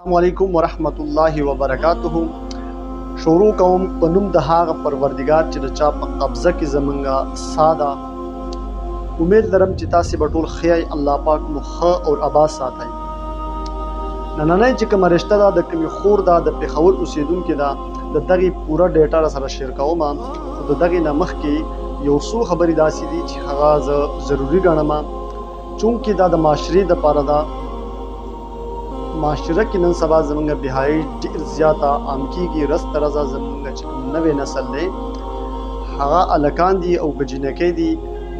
السلام علیکم ورحمت الله وبرکاتہ. شروع کوم په نوم د هغه پروردګار چې د چا په قبضه کې زمونږه ساده. امید لرم چې تاسې به ټول ښه الله پاک مو ښه او آباد ساتئ. نننۍ چې کومه رشته ده د کومې خور ده د پېښور اوسېدونکې ده د دغې پوره ډیټا سره شیر کوم. خو د دغې نه مخکې یو څو خبرې داسې دي چې هغه زه ضروري ګڼم، چونکې دا د معاشرې دپاره ده. معاشره کې نن سبا زمونږ بهایي ډېر زیاته عام کېږي. رس تر ورځه زمونږ چې کوم نوی نسل دی هغه هلکان دي او که جینکۍ دي،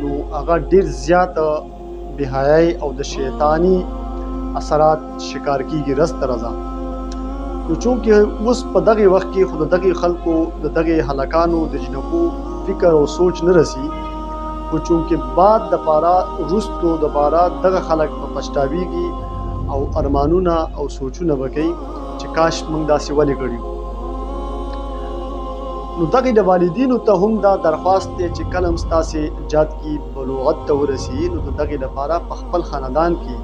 نو هغه ډېر زیات بهایي او د شیطاني اثرات شکار کېږي رس تر ورځه. نو چونکې اوس په دغې وخت کې خو د دغې خلکو د دغې هلکانو د جینکو فکر او سوچ نه رسي، خو چونکې بعد دپاره وروستو دپاره دغه خلک په پچټاویږي او ارمانونه او سوچونه به کوي چې کاش موږ داسې ولې کړي. نو دغې د والدینو ته هم دا درخواست دی چې کله هم ستاسې جات کې بلوغت ته ورسي، نو د دغې لپاره په خپل خاندان کې،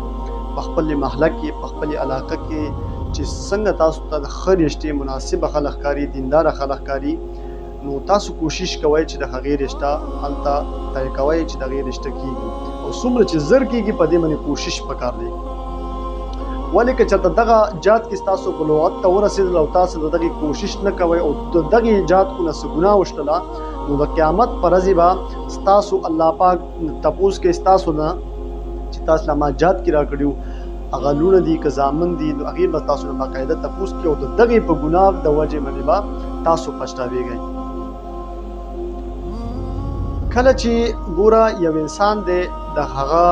په خپل محله کې، په خپل علاقه کې چې څنګه تاسو ته د ښه رشتې مناسبه خلک ښکاري، دینداره خلک ښکاري، نو تاسو کوشش کوئ چې د هغې رشته هلته طی کوئ چې د هغې رشته کېږي. او څومره چې زر کېږي په دې باندې کوشش پکار دی. ولې که چېرته دغه جات کې ستاسو بلوغت ته ورسېدل او تاسو د دغې کوشش نه کوئ او د دغې جات نه څه ګناه وشتله، نو د قیامت په ورځې به ستاسو الله پاک تپوس کوي ستاسو نه چې تاسو له ما جات کې راکړي هغه لوڼه دي که زامن دي، نو هغې به تاسو نه باقاعده تپوس کوي او د دغې په ګناه د وجې باندې به تاسو پچټاویږئ. کله چې ګوره یو انسان دی د هغه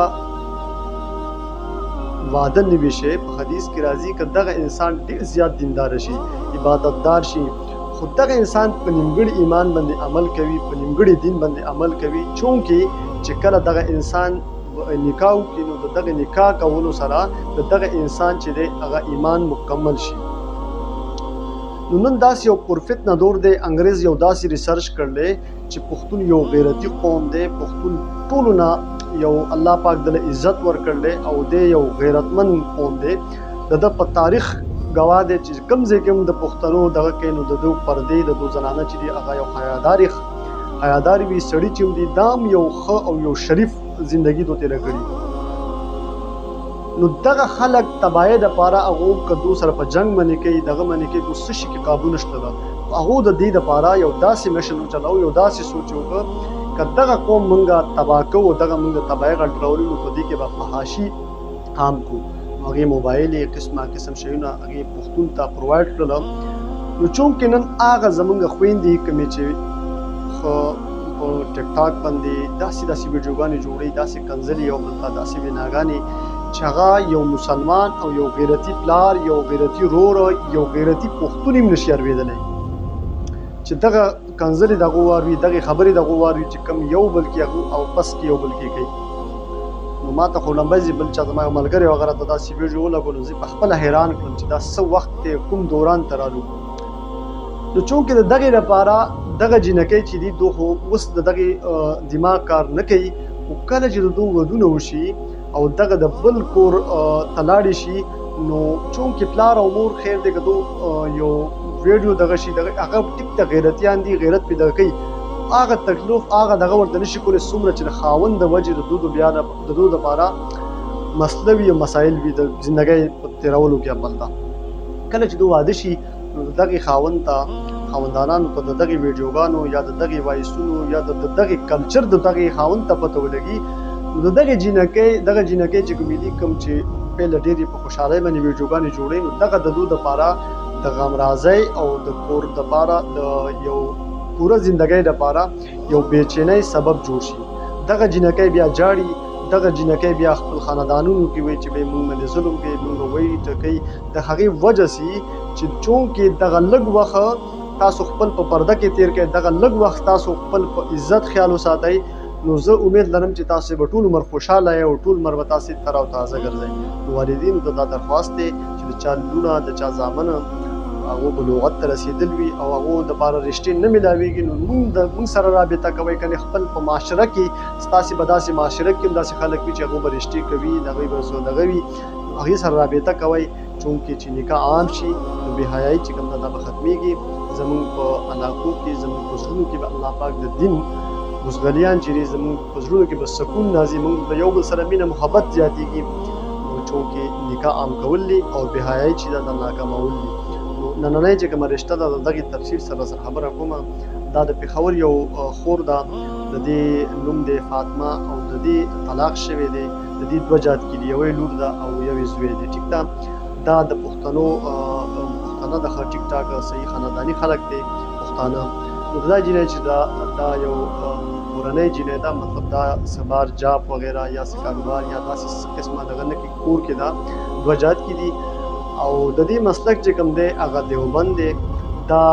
وعده نوي شي، په حدیث کې راځي که دغه انسان ډېر زیات دیندار شي، عبادتدار شي، خو دغه انسان په نیمګړي ایمان باندې عمل کوي، په نیمګړي دین باندې عمل کوي، چونکې چې کله دغه انسان نکاح وکړي نو د دغه نکاح کولو سره د دغه انسان چې دی هغه ایمان مکمل شي. نو نن داسې یو پرفتنه دور دی، انګریز یو داسې ریسرچ کړلی چې پښتون یو غیرتي قوم دی، پښتون ټولو نه یو الله پاک دله عزت ورکړلی او دی یو غیرتمند قوم دی. د ده په تاریخ ګواه دی چې کوم ځای کې هم د پښتنو دغه کوي نو د دوی پردې د دوی زنانه چې دي هغه یو حیادار وي، سړي چې هم دي دا هم یو ښه او یو شریف زندګي دوی تېره کړي. نو دغه خلک تباهۍ دپاره هغو که دوی سره په جنګ باندې کوي، دغه باندې کوي، دوی څه شي کې قابو نشته ده. هغو د دې دپاره یو داسې مشن وچلو، یو داسې سوچ وکړه که دغه قوم مونږه تباه کوو، دغه مونږ د تباهۍ غږ راولي، نو په دې کې به فحاشي عام کړو. هغې موبایلې قسم شیونه هغې پښتون ته پرووایډ کړله. نو چونکې نن هغه زمونږ خویندې کومې چې په ټیک ټاک باندې داسې ویډیوګانې جوړوي، داسې کنځلې یو بل ته، داسې ویناګانې چې هغه یو مسلمان او یو غیرتي پلار، یو غیرتي رور، یو غیرتي پښتون هم نشي اورېدلی چې دغه کنځلې دغه واروي، دغې خبرې دغه واروي چې کوم یو بل کې هغه او پس کې یو بل کې کوي. نو ما ته خو لمبه ځي، بل چا زما یو ملګری وغیره ته داسې ویډیو ولګولو، زه په خپله حیران کړم چې دا څه وخت دی، کوم دوران ته رالو. نو چونکې د دغې لپاره دغه جینکۍ چې دي دوی خو اوس د دغې دماغ کار نه کوي، خو کله چې د دوی ودونه وشي او دغه د بل کور ته لاړې شي، نو چونکې پلار او مور خیر دی که دوی یو ویډیو دغه شي هغه ټیک ته غیرتیان دي، غیرت پې دغه کوي، هغه تکلیف هغه دغه ورته نشي کولی څومره چې د خاوند د وجې د دوی بیا د دوی دپاره مسله وي او مسایل وي د زندګۍ په تېرولو کې. بل ده کله چې دوی واده شي نو د دغې خاوندانانو ته د دغې ویډیوګانو یا د دغې وایسونو یا د دغې کلچر د دغې خاوند ته پته ولګي، نو د دغې جینکۍ چې کومې دي کوم چې پهله ډېرې په خوشحالۍ باندې ویډیوګانې جوړوي، نو دغه د دوی دپاره د غمرازۍ او د کور دپاره د یو پوره زندګۍ دپاره یو بېچینۍ سبب جوړ شي. دغه جینکۍ بیا جاړي، دغه جینکۍ بیا خپل خاندانونو کې وایي چې بی موږ باندې ظلم کوي، موږ وایي ټکوي. د هغې وجه سي چې چونکې دغه لږ وخت تاسو خپل په پرده کې تېر کړئ، دغه لږ وخت تاسو خپل په عزت خیال وساتئ، نو زه امید لرم چې تاسو به ټول عمر خوشحاله یې او ټول عمر به تاسې تر او تازه ګرځئ. نو والدینو ته دا درخواست دی چې د چا لوڼه، د چا زامن هغو بلوغت ته رسېدل وي او هغو دپاره رشتې نه میلاویږي، نو موږ سره رابطه کوئ. کنې خپل په معاشره کې ستاسې به داسې معاشره کې هم داسې خلک وي چې هغو به رشتې کوي، د هغوی به دغه وي، هغې سره رابطه کوئ چونکې چې نکاح عام شي نو بې حیایي چې کوم ده دا به ختمېږي. زمونږ په علاقو کې زمونږ په زړونو کې به الله پاک د دین بزغلیان چې دي زمونږ په زړونو کې به سکون راځي، موږ د یو بل سره مینه محبت زیاتېږي. نو چونکې نکاح عام کول دي او بې حیایي چې ده د ناکامول دي. نو نننۍ چې کومه رشته ده د دغې تفصیل سره خبره کومه. دا د پېښور یو خور ده، د دې نوم دی فاطمه او د دې طلاق شوی دی. د دې دوه جات کې دي، یوې لور ده او یوې زوی دی. ټیک ده، دا د پښتنو پښتانه د ښه ټیک ټاک صحیح خانداني خلک دی پښتانه. نو دا جینۍ چې دا یو کورنۍ جینۍ ده، مطلب دا سبار جاب وغیره یا څه کاروبار یا داسې قسمه دغه نه کې کور کې دا دوه جات کې دي. او د دې مسلک چې کوم دی هغه دیوبند دی. دا